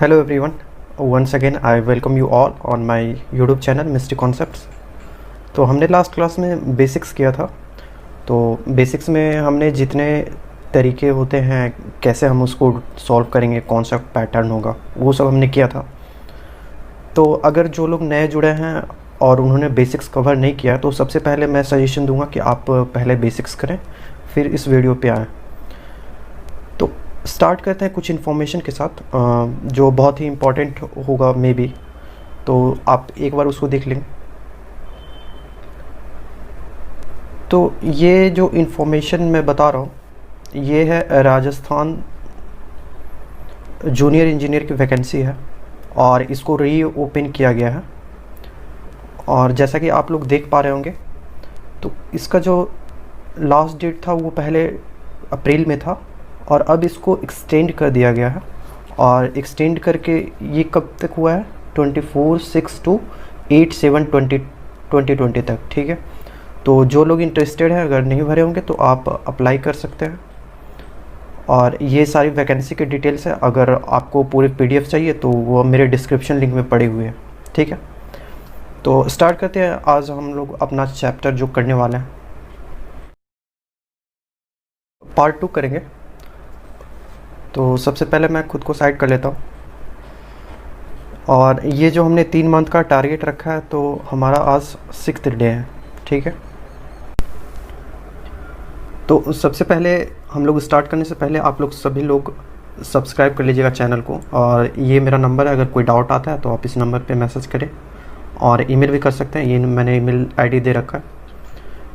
Hello everyone, once again I welcome you all on my YouTube channel Mystic Concepts। तो हमने last class में basics किया था। तो बेसिक्स में हमने जितने तरीके होते हैं कैसे हम उसको सॉल्व करेंगे, कौन सा पैटर्न होगा, वो सब हमने किया था। तो अगर जो लोग नए जुड़े हैं और उन्होंने बेसिक्स कवर नहीं किया तो सबसे पहले मैं सजेशन दूंगा कि आप पहले बेसिक्स करें फिर इस वीडियो पे आएँ। तो स्टार्ट करते हैं कुछ इन्फॉर्मेशन के साथ जो बहुत ही इम्पोर्टेंट होगा मे बी, तो आप एक बार उसको देख लेंगे। तो ये जो इन्फॉर्मेशन मैं बता रहा हूँ ये है राजस्थान जूनियर इंजीनियर की वैकेंसी है और इसको री ओपन किया गया है। और जैसा कि आप लोग देख पा रहे होंगे तो इसका जो लास्ट डेट था वो पहले अप्रैल में था और अब इसको एक्सटेंड कर दिया गया है। और एक्सटेंड करके ये कब तक हुआ है, 24/6 to 8/7/2020 तक। ठीक है, तो जो लोग इंटरेस्टेड हैं अगर नहीं भरे होंगे तो आप अप्लाई कर सकते हैं। और ये सारी वैकेंसी के डिटेल्स है, अगर आपको पूरी PDF चाहिए तो वो मेरे डिस्क्रिप्शन लिंक में पड़े हुए हैं। ठीक है, तो स्टार्ट करते हैं। आज हम लोग अपना चैप्टर जो करने वाले हैं पार्ट 2 करेंगे। तो सबसे पहले मैं खुद को साइड कर लेता हूँ। और ये जो हमने 3 मंथ का टारगेट रखा है तो हमारा आज 6th डे है। ठीक है, तो सबसे पहले हम लोग स्टार्ट करने से पहले आप लोग सभी लोग सब्सक्राइब कर लीजिएगा चैनल को। और ये मेरा नंबर है, अगर कोई डाउट आता है तो आप इस नंबर पे मैसेज करें और ईमेल भी कर सकते हैं, ये मैंने ईमेल आईडी दे रखा है।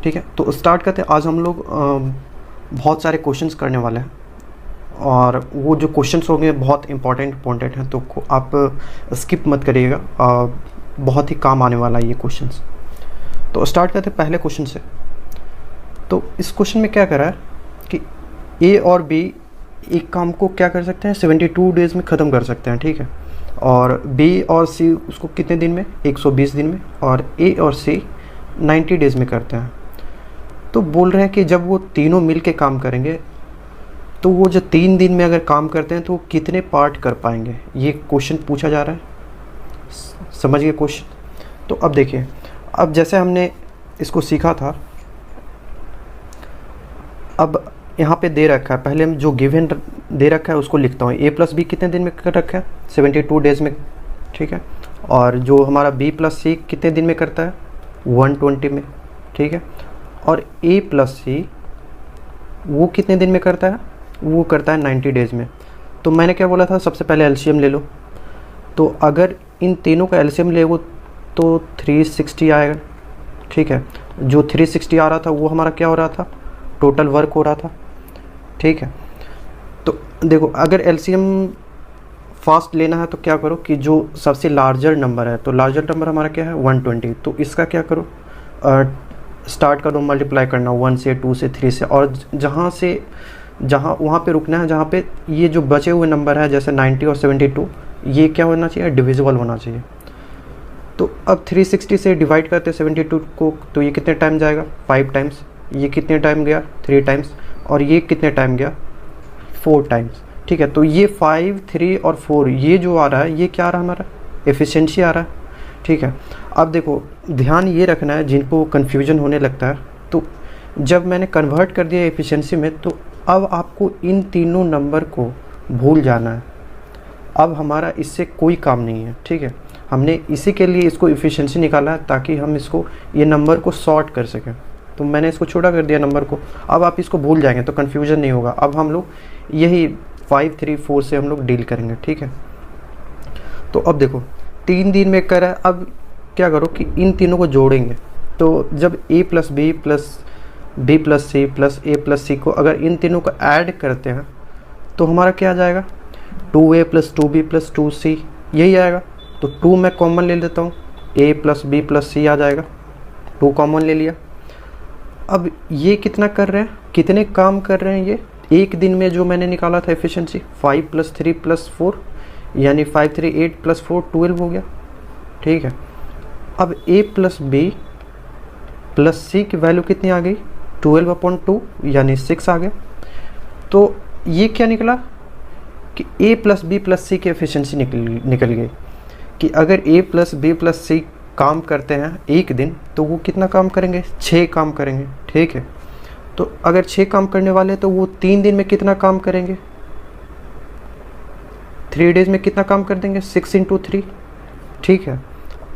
ठीक है, तो स्टार्ट करते हैं। आज हम लोग बहुत सारे क्वेश्चंस करने वाले हैं और वो जो क्वेश्चंस होंगे बहुत इंपॉर्टेंट हैं, तो आप स्किप मत करिएगा, बहुत ही काम आने वाला है ये क्वेश्चंस। तो स्टार्ट करते हैं पहले क्वेश्चन से। तो इस क्वेश्चन में क्या करा है कि ए और बी एक काम को क्या कर सकते हैं, 72 डेज़ में ख़त्म कर सकते हैं। ठीक है, और बी और सी उसको कितने दिन में, 120 दिन में, और ए और सी 90 डेज़ में करते हैं। तो बोल रहे हैं कि जब वो तीनों मिल के काम करेंगे तो वो जो 3 दिन में अगर काम करते हैं तो वो कितने पार्ट कर पाएंगे, ये क्वेश्चन पूछा जा रहा है। समझिए क्वेश्चन। तो अब देखिए, अब जैसे हमने इसको सीखा था, अब यहाँ पे दे रखा है, पहले हम जो गिवन दे रखा है उसको लिखता हूँ। A+B कितने दिन में कर रखा है, 72 डेज़ में। ठीक है, और जो हमारा B+C कितने दिन में करता है, 120 में। ठीक है, और A+C वो कितने दिन में करता है, वो करता है 90 डेज़ में। तो मैंने क्या बोला था, सबसे पहले एलसीएम ले लो। तो अगर इन तीनों का एलसीएम ले तो 360 आएगा। ठीक है, जो 360 आ रहा था वो हमारा क्या हो रहा था, टोटल वर्क हो रहा था। ठीक है, तो देखो अगर एलसीएम फास्ट लेना है तो क्या करो कि जो सबसे लार्जर नंबर है, तो लार्जर नंबर हमारा क्या है, 120। तो इसका क्या करो, स्टार्ट करो मल्टीप्लाई करना 1 से 2 से 3 से, और जहाँ वहाँ पे रुकना है जहाँ पे ये जो बचे हुए नंबर है जैसे 90 और 72, ये क्या होना चाहिए, डिविजिबल होना चाहिए। तो अब 360 से डिवाइड करते 72 को, तो ये कितने टाइम जाएगा, 5 टाइम्स। ये कितने टाइम गया, 3 टाइम्स। और ये कितने टाइम गया, 4 टाइम्स। ठीक है, तो ये 5, 3 और 4 ये जो आ रहा है ये क्या आ रहा है, हमारा एफिशिएंसी आ रहा है। ठीक है, अब देखो ध्यान ये रखना है जिनको कन्फ्यूजन होने लगता है, तो जब मैंने कन्वर्ट कर दिया एफिशिएंसी में तो अब आपको इन तीनों नंबर को भूल जाना है। अब हमारा इससे कोई काम नहीं है। ठीक है, हमने इसी के लिए इसको एफिशिएंसी निकाला है ताकि हम इसको ये नंबर को सॉर्ट कर सकें। तो मैंने इसको छोटा कर दिया नंबर को। अब आप इसको भूल जाएंगे तो कन्फ्यूजन नहीं होगा। अब हम लोग यही 5, 3, 4 से हम लोग डील करेंगे। ठीक है, तो अब देखो 3 दिन में कर रहा है। अब क्या करो कि इन तीनों को जोड़ेंगे। तो जब A+B+B+C+A+C को अगर इन तीनों को ऐड करते हैं तो हमारा क्या आ जाएगा, 2A+2B+2C यही आएगा। तो 2 मैं कॉमन ले लेता हूँ, A+B+C आ जाएगा, 2 कॉमन ले लिया। अब ये कितना कर रहे हैं, कितने काम कर रहे हैं, ये एक दिन में जो मैंने निकाला था एफिशिएंसी 5 + 3 + 4 यानी 5, 3, 8 + 4 12 हो गया। ठीक है, अब A+B+C की वैल्यू कितनी आ गई, 12/2 यानी 6 आ गया। तो ये क्या निकला, कि a प्लस बी प्लस सी की एफिशिएंसी निकल गई कि अगर a प्लस बी प्लस सी काम करते हैं एक दिन तो वो कितना काम करेंगे, 6 काम करेंगे, ठीक है। तो अगर 6 काम करने वाले तो वो 3 दिन में कितना काम करेंगे, 3 डेज में कितना काम कर देंगे, 6 इंटू 3, ठीक है।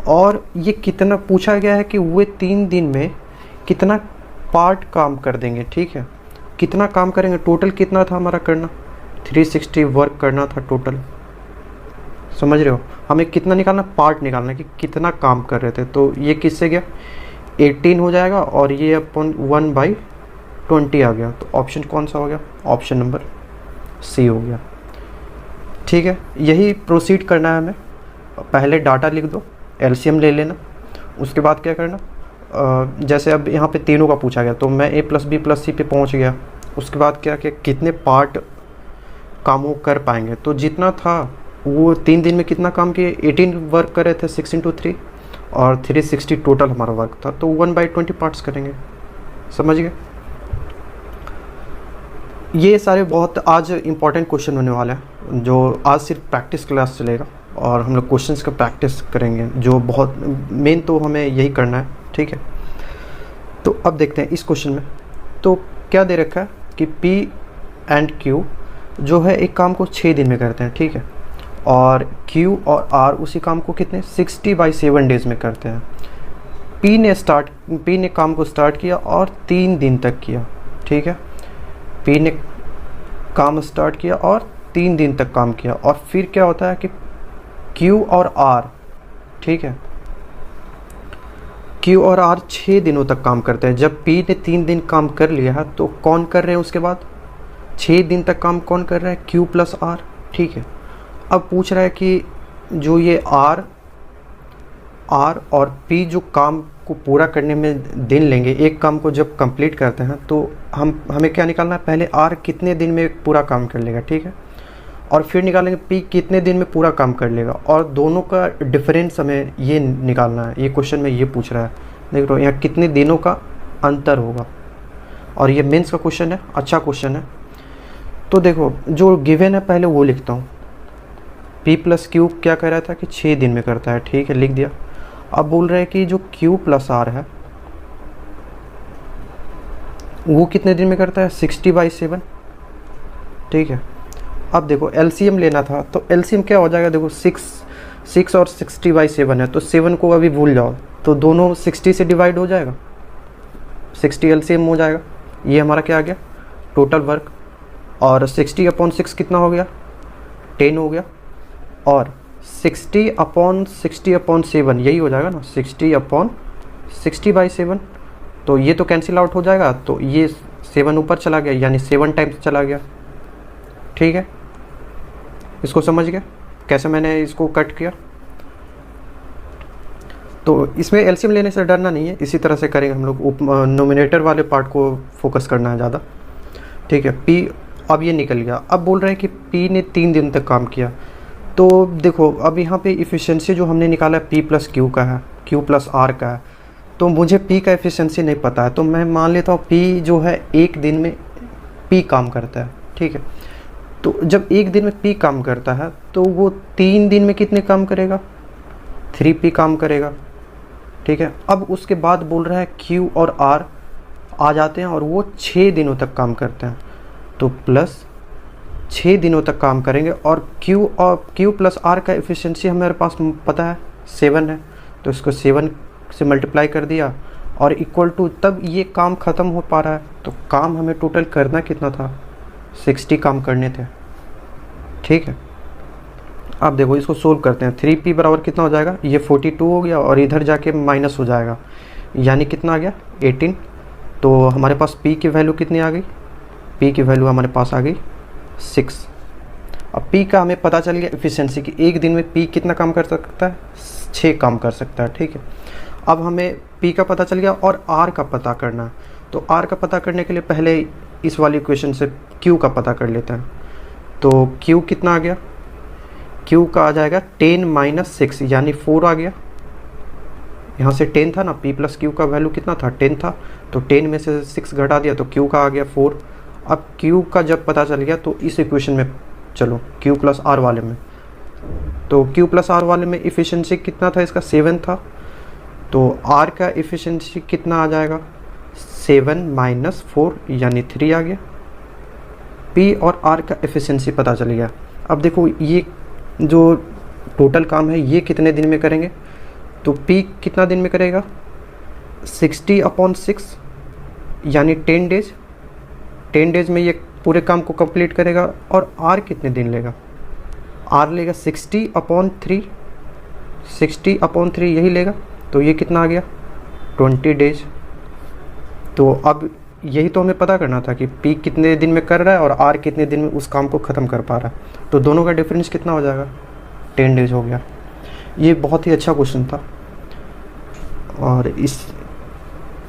और ये कितना पूछा गया है कि वे 3 दिन में कितना पार्ट काम कर देंगे, ठीक है, कितना काम करेंगे, टोटल कितना था हमारा करना, 360 वर्क करना था टोटल, समझ रहे हो। हमें कितना निकालना, पार्ट निकालना कि कितना काम कर रहे थे। तो ये किससे गया, 18 हो जाएगा और ये अपन 1/20 आ गया। तो ऑप्शन कौन सा हो गया, ऑप्शन नंबर सी हो गया, ठीक है। यही प्रोसीड करना है हमें। पहले डाटा लिख दो, एलसीएम ले लेना, उसके बाद क्या करना, जैसे अब यहाँ पे तीनों का पूछा गया तो मैं a प्लस बी प्लस सी पे पहुँच गया। उसके बाद क्या क्या कितने पार्ट काम वो कर पाएंगे, तो जितना था वो 3 दिन में कितना काम किए, 18 वर्क कर रहे थे 6 इंटू 3 और 360 टोटल हमारा वर्क था, तो 1/20 पार्ट्स करेंगे, समझ गए। ये सारे बहुत आज इम्पॉर्टेंट क्वेश्चन होने वाले हैं, जो आज सिर्फ प्रैक्टिस क्लास चलेगा और हम लोग क्वेश्चंस का प्रैक्टिस करेंगे, जो बहुत मेन तो हमें यही करना है, ठीक है। तो अब देखते हैं इस क्वेश्चन में, तो क्या दे रखा है कि P एंड Q जो है एक काम को 6 दिन में करते हैं, ठीक है, और Q और R उसी काम को कितने 60/7 डेज में करते हैं। P ने काम को स्टार्ट किया और 3 दिन तक किया, ठीक है। P ने काम स्टार्ट किया और 3 दिन तक काम किया, और फिर क्या होता है कि Q और R, ठीक है, Q और R 6 दिनों तक काम करते हैं। जब P ने 3 दिन काम कर लिया है तो कौन कर रहे हैं उसके बाद 6 दिन तक काम कौन कर रहा है, Q प्लस R, ठीक है। अब पूछ रहा है कि जो ये R और P जो काम को पूरा करने में दिन लेंगे, एक काम को जब कंप्लीट करते हैं तो हमें क्या निकालना है, पहले R कितने दिन में पूरा काम कर लेगा, ठीक है, और फिर निकालेंगे P कितने दिन में पूरा काम कर लेगा, और दोनों का डिफरेंस हमें ये निकालना है। ये क्वेश्चन में ये पूछ रहा है, देख रहे हो यहाँ कितने दिनों का अंतर होगा, और ये मेंस का क्वेश्चन है, अच्छा क्वेश्चन है। तो देखो जो गिवन है पहले वो लिखता हूँ, P प्लस Q क्या कह रहा था कि 6 दिन में करता है, ठीक है, लिख दिया। अब बोल रहे हैं कि जो Q प्लस R है वो कितने दिन में करता है, 60/7, ठीक है। अब देखो एलसीएम लेना था, तो एलसीएम क्या हो जाएगा, देखो 6 और 60/7 है, तो 7 को अभी भूल जाओ, तो दोनों 60 से डिवाइड हो जाएगा, 60 एलसीएम हो जाएगा। ये हमारा क्या आ गया, टोटल वर्क, और 60/6 कितना हो गया, 10 हो गया, और 60/60/7 यही हो जाएगा ना, 60/60/7, तो ये तो कैंसिल आउट हो जाएगा, तो ये 7 ऊपर चला गया, यानी 7 टाइम्स चला गया, ठीक है। इसको समझ गया कैसे मैंने इसको कट किया। तो इसमें एलसीएम लेने से डरना नहीं है, इसी तरह से करेंगे हम लोग, नोमिनेटर वाले पार्ट को फोकस करना है ज़्यादा, ठीक है। P अब ये निकल गया। अब बोल रहे हैं कि P ने 3 दिन तक काम किया, तो देखो अब यहाँ पे इफ़िशेंसी जो हमने निकाला है P प्लस Q का है, Q प्लस R का है, तो मुझे P का एफिशिएंसी नहीं पता है, तो मैं मान लेता हूँ P जो है एक दिन में P काम करता है, ठीक है। तो जब एक दिन में P काम करता है तो वो 3 दिन में कितने काम करेगा, 3P काम करेगा, ठीक है। अब उसके बाद बोल रहा है Q और R आ जाते हैं और वो 6 दिनों तक काम करते हैं, तो प्लस 6 दिनों तक काम करेंगे, और Q प्लस R का एफिशिएंसी हमारे पास पता है 7 है, तो इसको 7 से मल्टीप्लाई कर दिया और इक्वल टू, तब ये काम ख़त्म हो पा रहा है। तो काम हमें टोटल करना कितना था, 60 काम करने थे, ठीक है। अब देखो इसको सोल्व करते हैं, 3P बराबर कितना हो जाएगा, ये 42 हो गया और इधर जाके माइनस हो जाएगा, यानी कितना आ गया 18। तो हमारे पास P की वैल्यू कितनी आ गई, P की वैल्यू हमारे पास आ गई 6। अब P का हमें पता चल गया एफिशिएंसी की, एक दिन में P कितना काम कर सकता है, 6 काम कर सकता है, ठीक है। अब हमें P का पता चल गया और R का पता करना है, तो R का पता करने के लिए पहले इस वाली इक्वेशन से Q का पता कर लेते हैं। तो Q कितना आ गया, Q का आ जाएगा 10 - 6 यानी 4 आ गया, यहाँ से 10 था ना, P प्लस Q का वैल्यू कितना था 10 था, तो 10 में से 6 घटा दिया तो Q का आ गया 4। अब Q का जब पता चल गया तो इस इक्वेशन में चलो Q प्लस आर वाले में, तो Q प्लस आर वाले में इफ़िशेंसी कितना था इसका, 7 था, तो R का इफ़िशेंसी कितना आ जाएगा, 7 माइनस 4 यानी 3 आ गया। P और R का एफिशिएंसी पता चल गया। अब देखो ये जो टोटल काम है ये कितने दिन में करेंगे, तो P कितना दिन में करेगा, 60/6 यानी 10 डेज, 10 डेज में ये पूरे काम को कंप्लीट करेगा। और R कितने दिन लेगा, R लेगा 60/3, 60/3 यही लेगा, तो ये कितना आ गया, 20 डेज। तो अब यही तो हमें पता करना था कि P कितने दिन में कर रहा है और R कितने दिन में उस काम को ख़त्म कर पा रहा है। तो दोनों का डिफरेंस कितना हो जाएगा, 10 डेज हो गया। ये बहुत ही अच्छा क्वेश्चन था और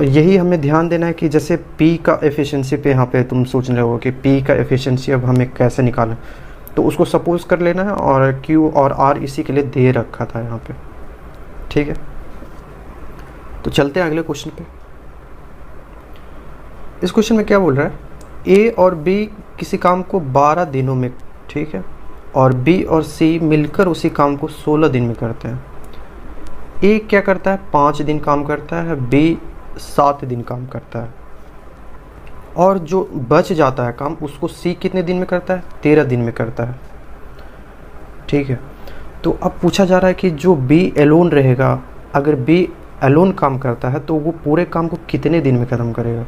यही हमें ध्यान देना है कि जैसे P का एफिशिएंसी पे यहाँ पे तुम सोच रहे हो कि P का एफिशिएंसी अब हमें कैसे निकालें, तो उसको सपोज कर लेना है और Q और R इसी के लिए दे रखा था यहाँ पे, ठीक है। तो चलते हैं अगले क्वेश्चन पे। इस क्वेश्चन में क्या बोल रहा है, A और B किसी काम को 12 दिनों में, ठीक है, और B और C मिलकर उसी काम को 16 दिन में करते हैं। A क्या करता है, 5 दिन काम करता है, B 7 दिन काम करता है, और जो बच जाता है काम उसको C कितने दिन में करता है, 13 दिन में करता है, ठीक है। तो अब पूछा जा रहा है कि जो B एलोन रहेगा, अगर B एलोन काम करता है तो वो पूरे काम को कितने दिन में ख़त्म करेगा।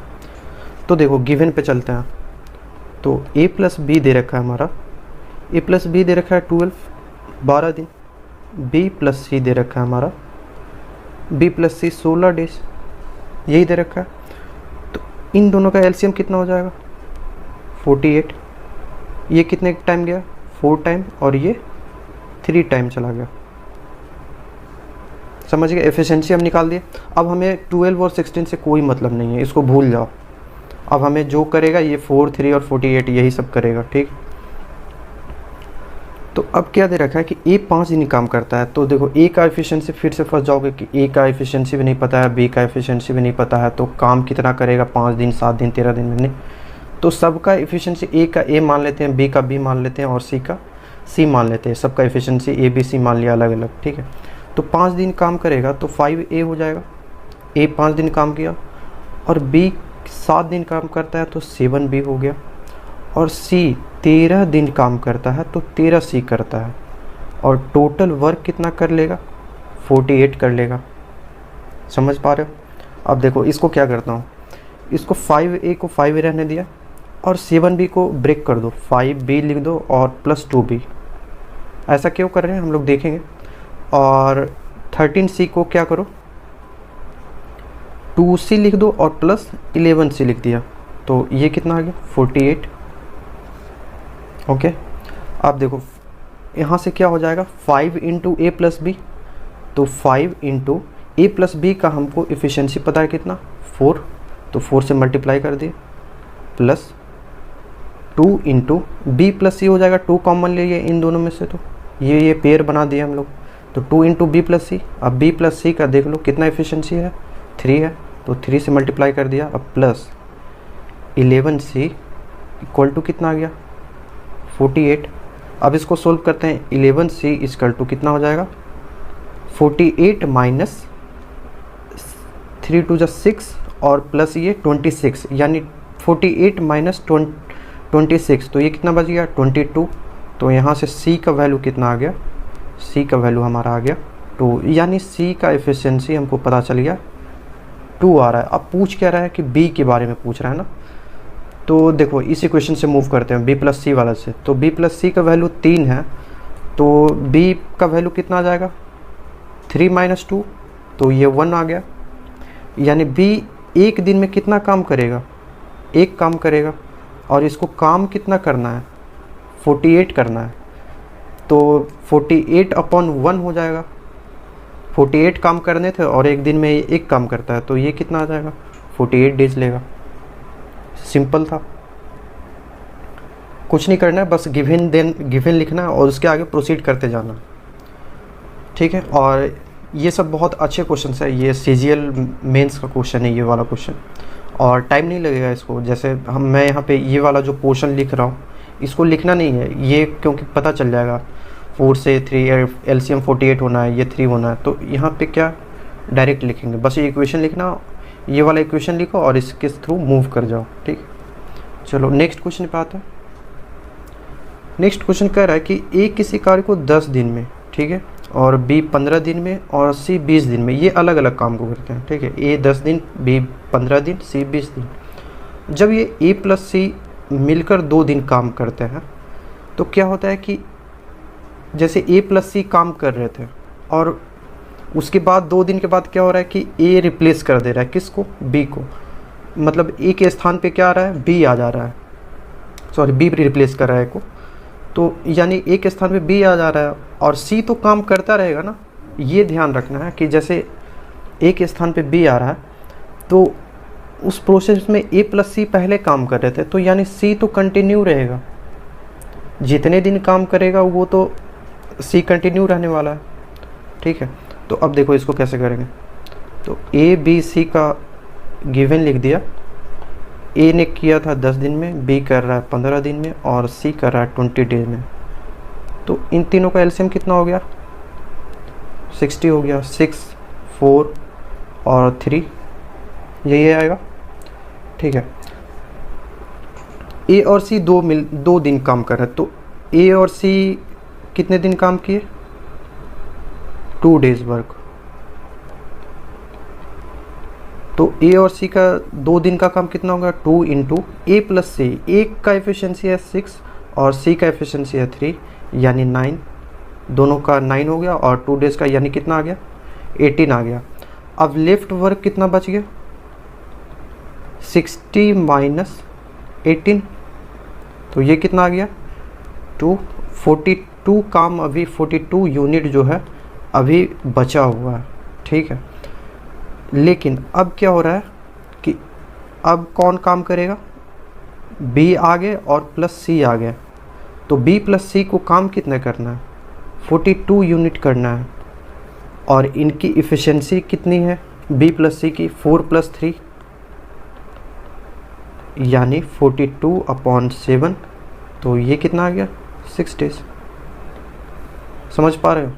तो देखो गिवन पे चलते हैं, तो A प्लस बी दे रखा है हमारा, A प्लस बी दे रखा है 12 दिन, B प्लस सी दे रखा है हमारा, B प्लस सी 16 डेज, यही दे रखा है। तो इन दोनों का एलसीएम कितना हो जाएगा, 48। ये कितने टाइम गया, 4 टाइम, और ये 3 टाइम चला गया। समझ गए, एफिशिएंसी हम निकाल दिए। अब हमें 12 और 16 से कोई मतलब नहीं है, इसको भूल जाओ। अब हमें जो करेगा ये 4, 3 और 48 यही सब करेगा, ठीक। तो अब क्या दे रखा है कि A 5 दिन काम करता है, तो देखो A का एफिशिएंसी, फिर से फंस जाओगे कि A का एफिशिएंसी भी नहीं पता है, B का एफिशिएंसी भी नहीं पता है, तो काम कितना करेगा, 5 दिन, 7 दिन, 13 दिन में नहीं। तो सबका एफिशिएंसी A का A मान लेते हैं, B का B मान लेते हैं और C का C मान लेते हैं। सबका एफिशिएंसी A B C मान लिया अलग अलग, ठीक है। तो 5 दिन काम करेगा तो 5A हो जाएगा, A 5 दिन काम किया, और B 7 दिन काम करता है तो 7B हो गया, और C 13 दिन काम करता है तो 13C करता है, और टोटल वर्क कितना कर लेगा, 48 कर लेगा। समझ पा रहे हो। अब देखो इसको क्या करता हूँ, इसको 5A को 5A रहने दिया और 7B को ब्रेक कर दो, 5B लिख दो और प्लस 2B। ऐसा क्यों कर रहे हैं हम लोग देखेंगे। और 13C को क्या करो, 2C लिख दो और प्लस 11C लिख दिया, तो ये कितना आ गया, 48। ओके। अब देखो यहाँ से क्या हो जाएगा, 5 इंटू A प्लस बी, तो 5 इंटू A प्लस बी का हमको एफिशिएंसी पता है कितना, 4, तो 4 से मल्टीप्लाई कर दिए, plus 2 into B plus C हो जाएगा, 2 कॉमन ले लिए इन दोनों में से, तो ये पेयर बना दिए हम लोग, तो 2 इंटू B प्लस C। अब B प्लस C का देख लो कितना एफिशिएंसी है, 3 है, तो 3 से मल्टीप्लाई कर दिया, अब प्लस 11C इक्वल टू कितना आ गया, 48। अब इसको सोल्व करते हैं, 11C इक्वल टू कितना हो जाएगा, 48 माइनस 3 2 6 और प्लस ये 26, यानी 48 माइनस 26, तो ये कितना बच गया, 22। तो यहाँ से C का वैल्यू कितना आ गया, C का वैल्यू हमारा आ गया 2, यानी C का एफिशिएंसी हमको पता चल गया 2 आ रहा है। अब पूछ क्या रहा है कि B के बारे में पूछ रहा है ना, तो देखो इस इक्वेशन से मूव करते हैं B प्लस C वाला से, तो B प्लस C का वैल्यू 3 है, तो B का वैल्यू कितना आ जाएगा, 3 माइनस 2, तो ये 1 आ गया। यानी B एक दिन में कितना काम करेगा, एक काम करेगा, और इसको काम कितना करना है, 48 करना है, तो 48/1 हो जाएगा। 48 काम करने थे और एक दिन में एक काम करता है, तो ये कितना आ जाएगा, 48 डेज लेगा। सिंपल था, कुछ नहीं करना है, बस गिवन लिखना है और उसके आगे प्रोसीड करते जाना, ठीक है। और ये सब बहुत अच्छे क्वेश्चन है, ये CGL मेंस का क्वेश्चन है ये वाला क्वेश्चन, और टाइम नहीं लगेगा इसको। जैसे मैं यहाँ पे ये वाला जो पोर्शन लिख रहा हूँ इसको लिखना नहीं है ये, क्योंकि पता चल जाएगा 4 से 3 एलसीएम 48 होना है, ये 3 होना है, तो यहाँ पे क्या डायरेक्ट लिखेंगे, बस ये इक्वेशन लिखना, ये वाला इक्वेशन लिखो और इसके थ्रू मूव कर जाओ। ठीक, चलो नेक्स्ट क्वेश्चन पे आते हैं। नेक्स्ट क्वेश्चन कह रहा है कि ए किसी कार्य को 10 दिन में, ठीक है, और बी 15 दिन में और सी 20 दिन में, ये अलग अलग काम को करते हैं। ठीक है, ए 10 दिन, बी 15 दिन, सी 20 दिन। जब ये ए प्लस सी मिलकर 2 दिन काम करते हैं तो क्या होता है कि जैसे ए प्लस सी काम कर रहे थे और उसके बाद 2 दिन के बाद क्या हो रहा है कि ए रिप्लेस कर दे रहा है किसको, बी को, मतलब ए के स्थान पे क्या आ रहा है, बी आ जा रहा है, सॉरी बी रिप्लेस कर रहा है को, तो यानी ए के स्थान पे बी आ जा रहा है और सी तो काम करता रहेगा ना। ये ध्यान रखना है कि जैसे ए के स्थान पे बी आ रहा है तो उस प्रोसेस में ए प्लस सी पहले काम कर रहे थे, तो यानी सी तो कंटिन्यू रहेगा, जितने दिन काम करेगा वो तो सी कंटिन्यू रहने वाला है। ठीक है, तो अब देखो इसको कैसे करेंगे, तो ए बी सी का गिवन लिख दिया, ए ने किया था 10 दिन में, बी कर रहा है 15 दिन में और सी कर रहा है 20 डेज में। तो इन तीनों का एलसीएम कितना हो गया, 60 हो गया, 6 4 और 3, यही आएगा। ठीक है, ए और सी 2 दिन काम कर रहे हैं, तो ए और सी कितने दिन काम किए, 2 डेज वर्क। तो ए और सी का 2 दिन का काम कितना होगा, 2 इंटू ए प्लस सी, ए का एफिशिएंसी है 6 और सी का एफिशिएंसी है 3 यानी 9, दोनों का 9 हो गया और 2 डेज का यानी कितना आ गया, 18 आ गया। अब लेफ्ट वर्क कितना बच गया, 60 माइनस 18, तो ये कितना आ गया 42 काम, अभी 42 यूनिट जो है अभी बचा हुआ है। ठीक है, लेकिन अब क्या हो रहा है कि अब कौन काम करेगा, बी आ गए और प्लस सी आ गया, तो बी प्लस सी को काम कितना करना है, 42 यूनिट करना है और इनकी इफ़िशेंसी कितनी है बी प्लस सी की, 4 + 3 यानी 42/7, तो ये कितना आ गया 6 डेज। समझ पा रहे हो,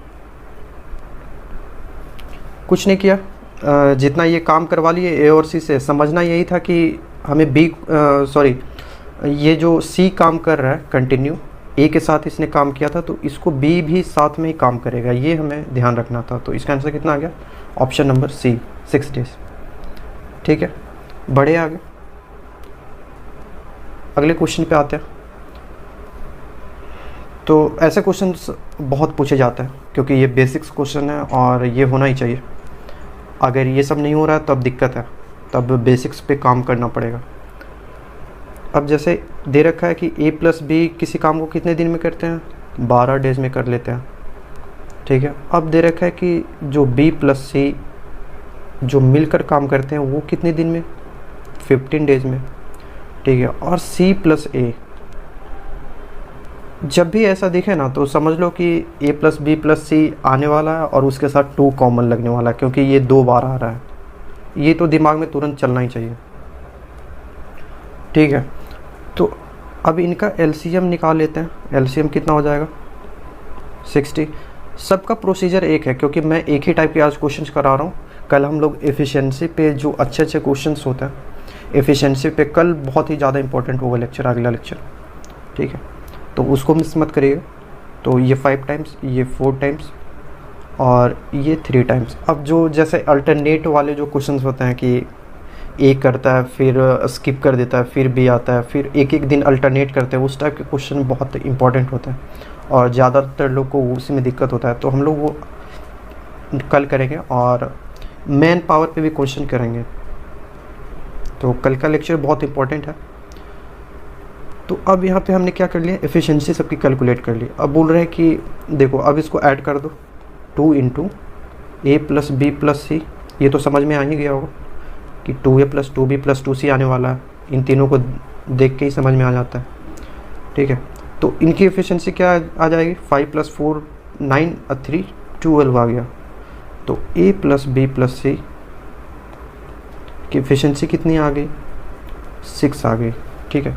कुछ नहीं किया, जितना ये काम करवा लिए ए और सी से, समझना यही था कि हमें बी सॉरी ये जो सी काम कर रहा है कंटिन्यू, ए के साथ इसने काम किया था तो इसको बी भी साथ में ही काम करेगा, ये हमें ध्यान रखना था। तो इसका आंसर कितना आ गया, ऑप्शन नंबर सी, 6 डेज। ठीक है, बढ़े आगे, अगले क्वेश्चन पे आते हैं। तो ऐसे क्वेश्चंस बहुत पूछे जाते हैं क्योंकि ये बेसिक्स क्वेश्चन है और ये होना ही चाहिए। अगर ये सब नहीं हो रहा है तब दिक्कत है, तब बेसिक्स पे काम करना पड़ेगा। अब जैसे दे रखा है कि ए प्लस बी किसी काम को कितने दिन में करते हैं, 12 डेज में कर लेते हैं। ठीक है, अब दे रखा है कि जो बी प्लस सी जो मिलकर काम करते हैं वो कितने दिन में, 15 डेज में। ठीक है, और सी प्लस ए, जब भी ऐसा दिखे ना तो समझ लो कि ए प्लस बी प्लस सी आने वाला है और उसके साथ 2 कॉमन लगने वाला है, क्योंकि ये 2 बार आ रहा है, ये तो दिमाग में तुरंत चलना ही चाहिए। ठीक है, तो अब इनका एलसीएम निकाल लेते हैं। एलसीएम कितना हो जाएगा, 60। सबका प्रोसीजर एक है क्योंकि मैं एक ही टाइप के आज क्वेश्चंस करा रहा हूँ। कल हम लोग एफिशिएंसी पे जो अच्छे अच्छे क्वेश्चंस होते हैं, एफिशिएंसी पे कल बहुत ही ज़्यादा इंपॉर्टेंट होगा लेक्चर, अगला लेक्चर। ठीक है, तो उसको मिस मत करिएगा। तो ये 5 टाइम्स, ये 4 टाइम्स और ये 3 टाइम्स। अब जो जैसे अल्टरनेट वाले जो क्वेश्चंस होते हैं कि ए करता है फिर स्किप कर देता है फिर बी आता है फिर एक एक दिन अल्टरनेट करते हैं, उस टाइप के क्वेश्चन बहुत इंपॉर्टेंट होते हैं और ज़्यादातर लोग को उसी में दिक्कत होता है। तो हम लोग वो कल करेंगे और मैन पावर पे भी क्वेश्चन करेंगे। तो कल का लेक्चर बहुत इंपॉर्टेंट है। तो अब यहाँ पे हमने क्या कर लिया, एफिशिएंसी सबकी कैलकुलेट कर ली। अब बोल रहे हैं कि देखो अब इसको ऐड कर दो, 2 इंटू ए प्लस बी प्लस सी, ये तो समझ में आ ही गया होगा कि 2a + 2b + 2c आने वाला है। इन तीनों को देख के ही समझ में आ जाता है। ठीक है, तो इनकी एफिशिएंसी क्या आ जाएगी, 5 + 4 9 और 3 12 आ गया। तो a + b + c की एफिशिएंसी कितनी आ गई, 6 आ गई। ठीक है,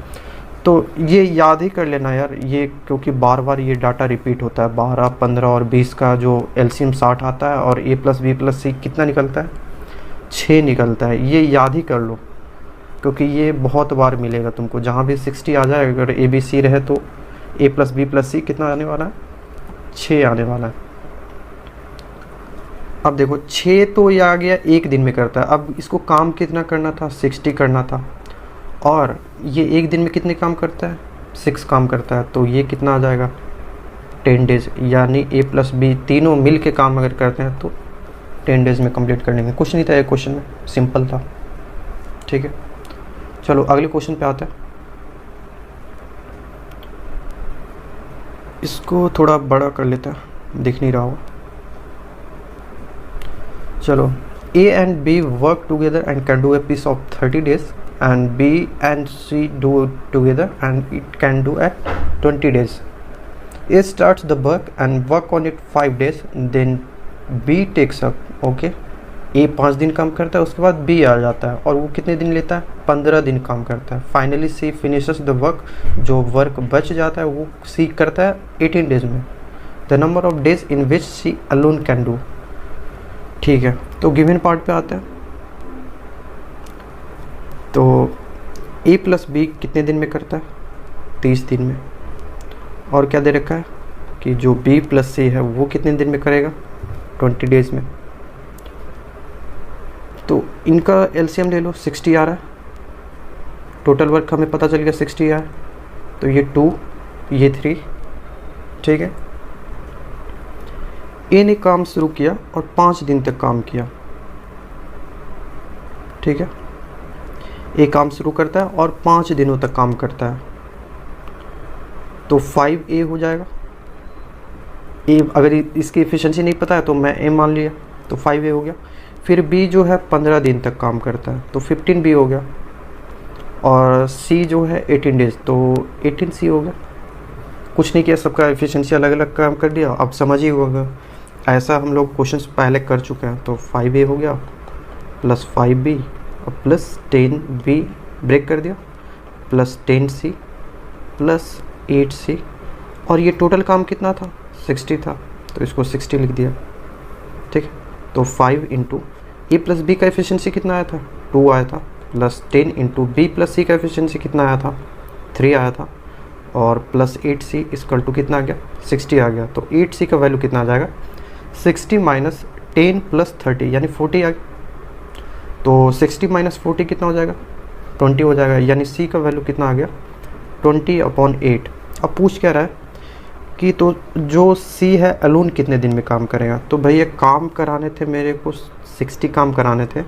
तो ये याद ही कर लेना यार, ये क्योंकि बार बार ये डाटा रिपीट होता है। 12, 15 और 20 का जो एलसीएम 60 आता है और a प्लस बी प्लस सी कितना निकलता है, 6 निकलता है। ये याद ही कर लो क्योंकि ये बहुत बार मिलेगा तुमको। जहाँ भी 60 आ जाए, अगर ए बी सी रहे तो a प्लस बी प्लस सी कितना आने वाला है, 6 आने वाला है। अब देखो 6 तो ये आ गया, एक दिन में करता है। अब इसको काम कितना करना था, 60 करना था। और ये एक दिन में कितने काम करता है, 6 काम करता है। तो ये कितना आ जाएगा, 10 डेज। यानी a प्लस बी तीनों मिल के काम अगर करते हैं तो 10 डेज में कंप्लीट कर लेंगे। कुछ नहीं था ये क्वेश्चन में, सिंपल था। ठीक है, चलो अगले क्वेश्चन पे आते हैं। इसको थोड़ा बड़ा कर लेते हैं, दिख नहीं रहा होगा। चलो, A and B work together and can do a piece of 30 days and B and C do it together and it can do at 20 days. A starts the work and work on it 5 days, then B takes up. Okay, A 5 दिन काम करता है, उसके बाद B आ जाता है और वो कितने दिन लेता है, 15 दिन काम करता है। Finally C finishes the work, जो वर्क बच जाता है वो C करता है 18 डेज में। The number of days in which C alone can do. ठीक है, तो गिवन पार्ट पे आते हैं। तो a प्लस बी कितने दिन में करता है, 30 दिन में। और क्या दे रखा है कि जो b प्लस सी है वो कितने दिन में करेगा, 20 डेज में। तो इनका एलसीएम ले लो, 60 आ रहा है। टोटल वर्क हमें पता चल गया 60 आया है। तो ये 2, ये 3। ठीक है, ए ने काम शुरू किया और 5 दिन तक काम किया। ठीक है, ए काम शुरू करता है और 5 दिनों तक काम करता है। तो 5A हो जाएगा। ए अगर इसकी एफिशिएंसी नहीं पता है तो मैं ए मान लिया, तो 5A हो गया। फिर बी जो है 15 दिन तक काम करता है, तो 15B हो गया। और सी जो है 18 डेज, तो 18C हो गया। कुछ नहीं किया, सबका एफिशिएंसी अलग अलग काम कर दिया। अब समझ ही होगा, ऐसा हम लोग क्वेश्चंस पहले कर चुके हैं। तो 5A हो गया प्लस 5B और प्लस 10B ब्रेक कर दिया, प्लस 10C प्लस 8C। और ये टोटल काम कितना था, 60 था, तो इसको 60 लिख दिया। ठीक है, तो 5 इंटू ए प्लस बी का एफिशिएंसी कितना आया था, 2 आया था, प्लस 10 इंटू बी प्लस सी का एफिशिएंसी कितना आया था, 3 आया था। और प्लस 8C इसकल टू कितना आ गया, 60 आ गया। तो 8C का वैल्यू कितना आ जाएगा, 60 माइनस 10 प्लस 30 यानी 40 आ गया। तो 60 माइनस 40 कितना हो जाएगा, 20 हो जाएगा। यानी C का वैल्यू कितना आ गया, 20/8। अब पूछ क्या रहा है कि तो जो C है अलोन कितने दिन में काम करेगा। तो भैया काम कराने थे मेरे को 60 काम कराने थे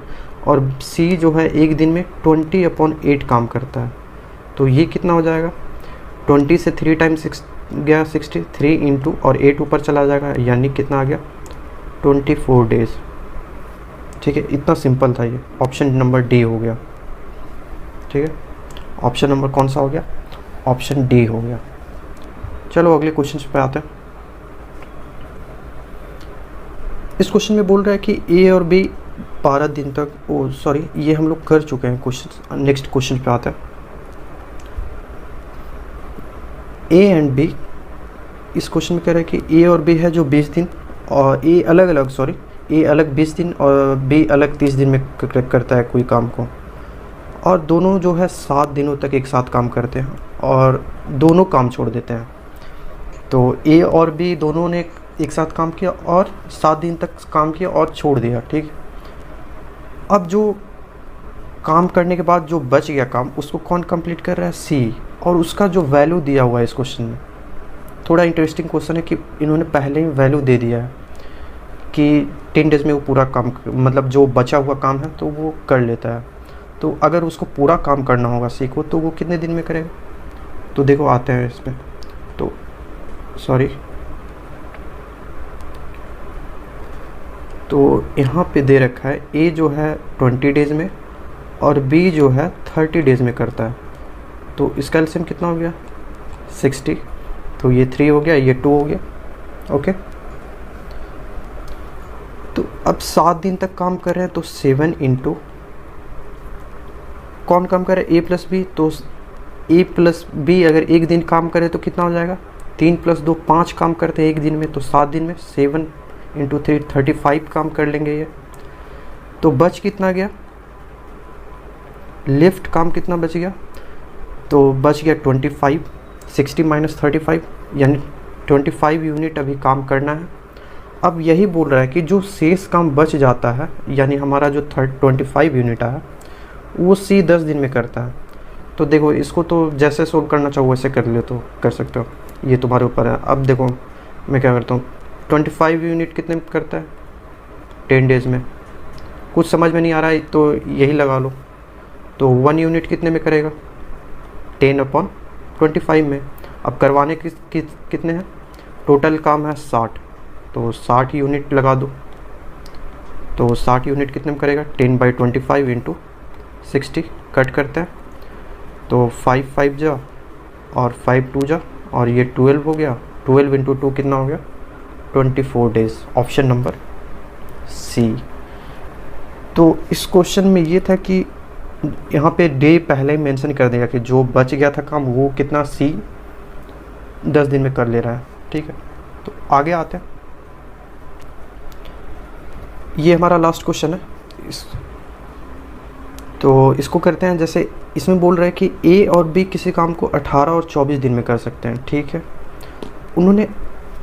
और C जो है एक दिन में 20/8 काम करता है। तो ये कितना हो जाएगा, 20 से 3 टाइम 6 गया 60, 3 इंटू और 8 ऊपर चला जाएगा, यानी कितना आ गया, 24 डेज। ठीक है, इतना सिंपल था ये। ऑप्शन नंबर डी हो गया। ठीक है, ऑप्शन नंबर कौन सा हो गया, ऑप्शन डी हो गया। चलो अगले क्वेश्चन पे आते हैं। इस क्वेश्चन में बोल रहा है कि ए और बी 12 दिन तक, ओ सॉरी ये हम लोग कर चुके हैं क्वेश्चन। नेक्स्ट क्वेश्चन पे आते हैं। ए एंड बी, इस क्वेश्चन में कह रहा है कि ए और बी है जो 20 दिन और ए अलग अलग, सॉरी ए अलग 20 दिन और बी अलग 30 दिन में करता है कोई काम को, और दोनों जो है 7 दिनों तक एक साथ काम करते हैं और दोनों काम छोड़ देते हैं। तो ए और बी दोनों ने एक साथ काम किया और 7 दिन तक काम किया और छोड़ दिया। ठीक, अब जो काम करने के बाद जो बच गया काम उसको कौन कंप्लीट कर रहा है, सी। और उसका जो वैल्यू दिया हुआ है इस क्वेश्चन में, थोड़ा इंटरेस्टिंग क्वेश्चन है कि इन्होंने पहले ही वैल्यू दे दिया है कि 10 डेज में वो पूरा काम, मतलब जो बचा हुआ काम है तो वो कर लेता है। तो अगर उसको पूरा काम करना होगा सी को तो वो कितने दिन में करेगा। तो देखो आते हैं इसमें, तो सॉरी, तो यहाँ पे दे रखा है ए जो है 20 डेज में और बी जो है 30 डेज में करता है। तो इसका एलसीएम कितना हो गया, 60। तो ये 3 हो गया, ये 2 हो गया। ओके, तो अब 7 दिन तक काम कर रहे हैं, तो 7 इंटू कौन काम कर रहा है, ए प्लस बी, तो ए प्लस बी अगर एक दिन काम करे तो कितना हो जाएगा, 3 + 2 5 काम करते हैं एक दिन में, तो 7 दिन में 7 × 3 35 काम कर लेंगे ये। तो बच कितना गया, लिफ्ट काम कितना बच गया, तो बच गया 25, 60 - 35 यानी 25 यूनिट अभी काम करना है। अब यही बोल रहा है कि जो शेष काम बच जाता है यानी हमारा जो 25 यूनिट है वो सी 10 दिन में करता है। तो देखो इसको तो जैसे सोल्व करना चाहो वैसे कर ले तो कर सकते हो, ये तुम्हारे ऊपर है। अब देखो मैं क्या करता हूँ, 25 यूनिट कितने में करता है, 10 डेज़ में। कुछ समझ में नहीं आ रहा है तो यही लगा लो। तो 1 यूनिट कितने में करेगा, 10/25 में। अब करवाने कितने हैं, टोटल काम है 60, तो 60 यूनिट लगा दो। तो 60 यूनिट कितने में करेगा, 10/25 × 60 कट करते हैं तो 5 5 जा और 5 2 जा और ये 12 हो गया, 12 × 2 कितना हो गया, 24 डेज़। Option number C. तो इस क्वेश्चन में ये था कि यहाँ पे डे पहले ही मेंशन कर देगा कि जो बच गया था काम वो कितना सी 10 दिन में कर ले रहा है। ठीक है, तो आगे आते हैं। ये हमारा लास्ट क्वेश्चन है तो इसको करते हैं। जैसे इसमें बोल रहा है कि ए और बी किसी काम को 18 और 24 दिन में कर सकते हैं। ठीक है, उन्होंने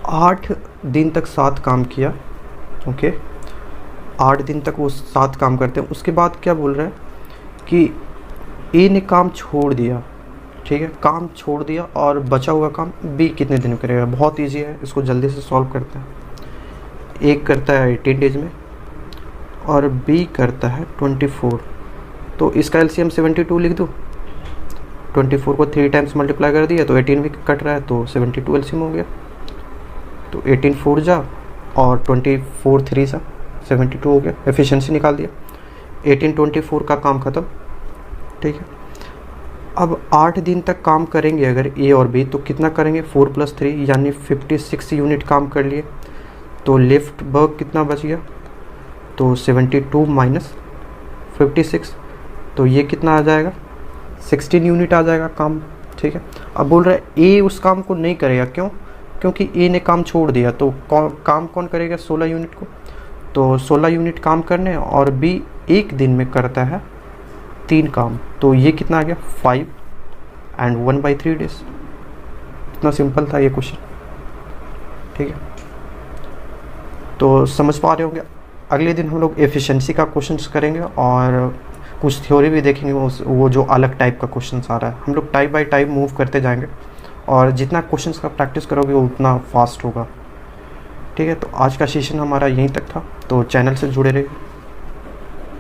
8 दिन तक 7 काम किया। ओके, 8 दिन तक वो 7 काम करते हैं। उसके बाद क्या बोल रहा है कि ए ने काम छोड़ दिया। ठीक है, काम छोड़ दिया और बचा हुआ काम बी कितने दिन में करेगा। बहुत इजी है, इसको जल्दी से सॉल्व करते हैं। एक करता है 18 डेज में और बी करता है 24। तो इसका एलसीएम 72 लिख दूँ। 24 को 3 टाइम्स मल्टीप्लाई कर दिया तो 18 भी कट रहा है तो 72 एलसीएम हो गया। तो 18 4 जा और 24 3 सा 72 हो गया। एफिशिएंसी निकाल दिया। 18 24 का काम ख़त्म। ठीक है, अब 8 दिन तक काम करेंगे अगर ए और बी तो कितना करेंगे, 4 + 3 यानी 56 यूनिट काम कर लिए। तो लेफ्ट वर्क कितना बच गया, तो 72 - 56 तो ये कितना आ जाएगा, 16 यूनिट आ जाएगा काम। ठीक है, अब बोल रहा है ए उस काम को नहीं करेगा। क्यों, क्योंकि ए ने काम छोड़ दिया। तो काम कौन करेगा, 16 यूनिट को। तो 16 यूनिट काम करने और बी एक दिन में करता है 3 काम। तो ये कितना आ गया, 5 एंड 1/3 डेज। इतना सिंपल था ये क्वेश्चन। ठीक है, तो समझ पा रहे होंगे। अगले दिन हम लोग एफिशिएंसी का क्वेश्चंस करेंगे और कुछ थ्योरी भी देखेंगे। वो जो अलग टाइप का क्वेश्चंस आ रहा है, हम लोग टाइप बाय टाइप मूव करते जाएंगे और जितना क्वेश्चंस का प्रैक्टिस करोगे वो उतना फास्ट होगा। ठीक है, तो आज का सेशन हमारा यहीं तक था। तो चैनल से जुड़े रहिए।